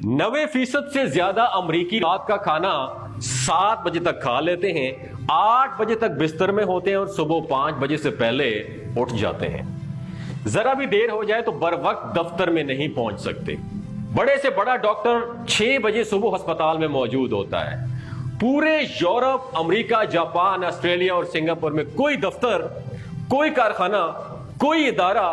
90% سے زیادہ امریکی رات کا کھانا 7 بجے تک کھا لیتے ہیں، 8 بجے تک بستر میں ہوتے ہیں اور صبح 5 بجے سے پہلے اٹھ جاتے ہیں۔ ذرا بھی دیر ہو جائے تو بر وقت دفتر میں نہیں پہنچ سکتے۔ بڑے سے بڑا ڈاکٹر 6 بجے صبح ہسپتال میں موجود ہوتا ہے۔ پورے یورپ، امریکہ، جاپان، آسٹریلیا اور سنگاپور میں کوئی دفتر، کوئی کارخانہ، کوئی ادارہ،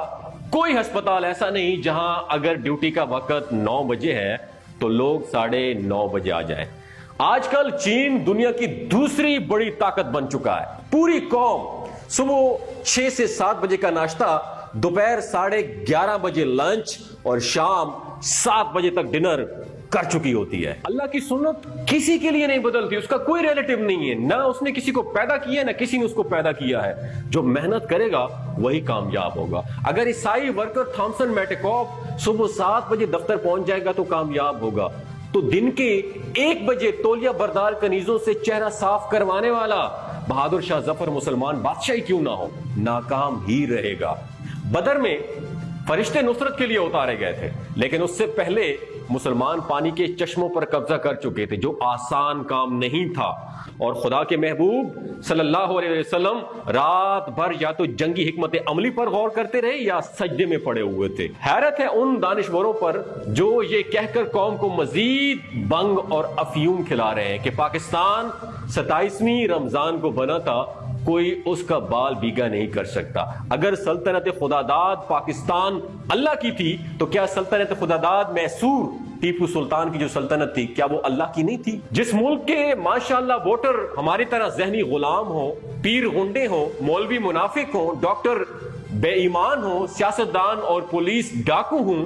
کوئی ہسپتال ایسا نہیں جہاں اگر ڈیوٹی کا وقت 9 بجے ہے تو لوگ 9:30 بجے آ جائیں۔ آج کل چین دنیا کی دوسری بڑی طاقت بن چکا ہے۔ پوری قوم صبح 6 سے 7 بجے کا ناشتہ، دوپہر 11:30 بجے لنچ اور شام 7 بجے تک ڈنر کر چکی ہوتی ہے۔ اللہ کی سنت کسی کے لیے نہیں بدلتی، اس کا کوئی ریلیٹو نہیں ہے، نہ اس نے کسی کو پیدا کیا ہے نہ کسی نے اس کو پیدا کیا ہے۔ جو محنت کرے گا وہی کامیاب ہوگا۔ اگر عیسائی ورکر تھامسن میٹیکوف صبح 7 بجے دفتر پہنچ جائے گا تو کامیاب ہوگا، تو دن کے 1 بجے تولیہ بردار کنیزوں سے چہرہ صاف کروانے والا بہادر شاہ ظفر مسلمان بادشاہ ہی کیوں نہ ہو، ناکام ہی رہے گا۔ بدر میں فرشتے نصرت کے لیے اتارے گئے تھے، لیکن اس سے پہلے مسلمان پانی کے چشموں پر قبضہ کر چکے تھے، جو آسان کام نہیں تھا، اور خدا کے محبوب صلی اللہ علیہ وسلم رات بھر یا تو جنگی حکمت عملی پر غور کرتے رہے یا سجدے میں پڑے ہوئے تھے۔ حیرت ہے ان دانشوروں پر جو یہ کہہ کر قوم کو مزید بنگ اور افیون کھلا رہے ہیں کہ پاکستان 27ویں رمضان کو بنا تھا، کوئی اس کا بال بیگا نہیں کر سکتا۔ اگر سلطنت خداداد پاکستان اللہ کی تھی تو کیا سلطنت خداداد میسور ٹیپو سلطان کی جو سلطنت تھی، کیا وہ اللہ کی نہیں تھی؟ جس ملک کے ماشاءاللہ ووٹر ہماری طرح ذہنی غلام ہوں، پیر غنڈے ہوں، مولوی منافق ہوں، ڈاکٹر بے ایمان ہوں، سیاستدان اور پولیس ڈاکو ہوں،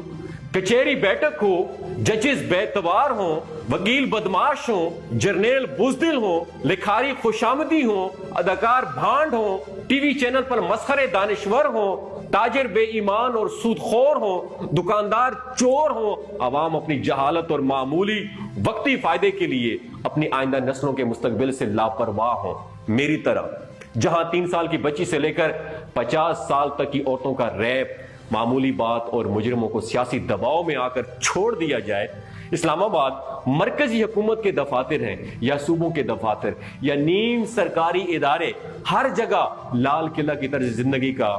کچہری بیٹھک ہو، ججز بے اعتبار ہوں، وکیل بدماش ہوں، جرنیل بزدل ہوں، لکھاری خوشامدی ہوں، اداکار بھانڈ ہوں، ٹی وی چینل پر مسخرے دانشور ہوں، تاجر بے ایمان اور سود خور ہوں، دکاندار چور ہوں، عوام اپنی جہالت اور معمولی وقتی فائدے کے لیے اپنی آئندہ نسلوں کے مستقبل سے لاپرواہ ہوں، میری طرح، جہاں 3 سال کی بچی سے لے کر 50 سال تک کی عورتوں کا ریپ معمولی بات اور مجرموں کو سیاسی دباؤ میں آ کر چھوڑ دیا جائے۔ اسلام آباد مرکزی حکومت کے دفاتر ہیں یا صوبوں کے دفاتر یا نیم سرکاری ادارے، ہر جگہ لال قلعہ کی طرز زندگی کا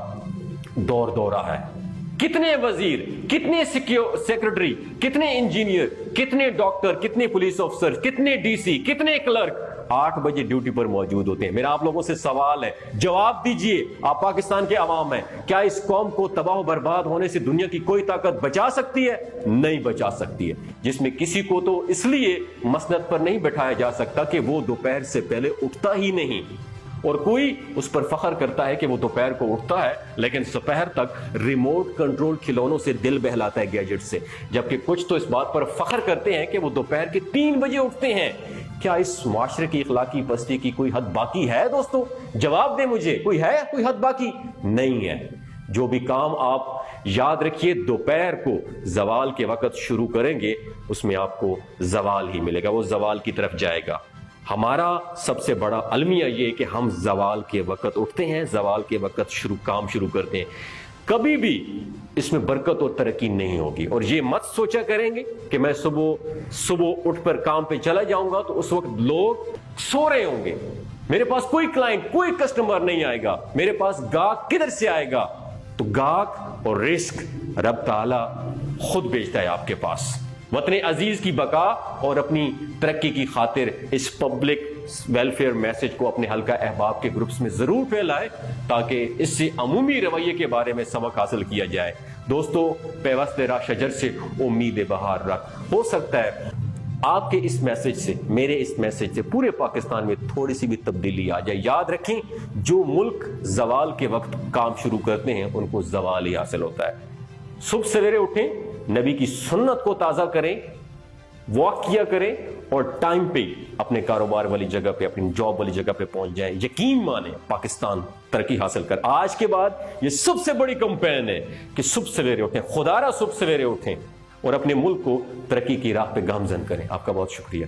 دور دورہ ہے۔ کتنے وزیر، کتنے سیکرٹری، کتنے انجینئر، کتنے ڈاکٹر، کتنے پولیس افسر، کتنے ڈی سی، کتنے کلرک 8 بجے ڈیوٹی پر موجود ہوتے ہیں۔ میرا آپ لوگوں سے سوال ہے، جواب دیجئے، آپ پاکستان کے عوام ہیں، کیا اس قوم کو تباہ و برباد ہونے سے دنیا کی کوئی طاقت بچا سکتی ہے؟ نہیں بچا سکتی ہے۔ جس میں کسی کو تو اس لیے مسند پر نہیں بٹھایا جا سکتا کہ وہ دوپہر سے پہلے اٹھتا ہی نہیں، اور کوئی اس پر فخر کرتا ہے کہ وہ دوپہر کو اٹھتا ہے لیکن سپہر تک ریموٹ کنٹرول کھلونوں سے دل بہلاتا ہے، گیجٹ سے، جبکہ کچھ تو اس بات پر فخر کرتے ہیں کہ وہ دوپہر کے 3 بجے اٹھتے ہیں۔ کیا اس معاشرے کی اخلاقی پستی کی کوئی حد باقی ہے دوستو؟ جواب دیں مجھے، کوئی ہے کوئی حد باقی؟ نہیں ہے۔ جو بھی کام آپ یاد رکھیے دوپہر کو زوال کے وقت شروع کریں گے، اس میں آپ کو زوال ہی ملے گا، وہ زوال کی طرف جائے گا۔ ہمارا سب سے بڑا المیہ یہ کہ ہم زوال کے وقت اٹھتے ہیں، زوال کے وقت کام شروع کرتے ہیں۔ کبھی بھی اس میں برکت اور ترقی نہیں ہوگی، اور یہ مت سوچا کریں گے کہ میں صبح اٹھ کر کام پہ چلا جاؤں گا تو اس وقت لوگ سو رہے ہوں گے، میرے پاس کوئی کلائنٹ، کوئی کسٹمر نہیں آئے گا، میرے پاس گاہک کدھر سے آئے گا؟ تو گاہک اور رزق رب تعالی خود بھیجتا ہے آپ کے پاس۔ وطن عزیز کی بقا اور اپنی ترقی کی خاطر اس پبلک ویلفیئر میسج کو اپنے حلقہ احباب کے گروپس میں ضرور پھیلائیں تاکہ اس سے عمومی رویے کے بارے میں سبق حاصل کیا جائے۔ دوستو، پیوست راہ شجر سے امید بہار رکھ، ہو سکتا ہے آپ کے اس میسج سے، میرے اس میسج سے پورے پاکستان میں تھوڑی سی بھی تبدیلی آ جائے۔ یاد رکھیں، جو ملک زوال کے وقت کام شروع کرتے ہیں ان کو زوال ہی حاصل ہوتا ہے۔ صبح سویرے اٹھیں، نبی کی سنت کو تازہ کریں، واک کیا کریں، اور ٹائم پہ اپنے کاروبار والی جگہ پہ، اپنی جاب والی جگہ پہ پہنچ جائیں۔ یقین مانیں پاکستان ترقی حاصل کر۔ آج کے بعد یہ سب سے بڑی کمپین ہے کہ صبح سویرے اٹھیں، خدا را صبح سویرے اٹھیں اور اپنے ملک کو ترقی کی راہ پہ گامزن کریں۔ آپ کا بہت شکریہ۔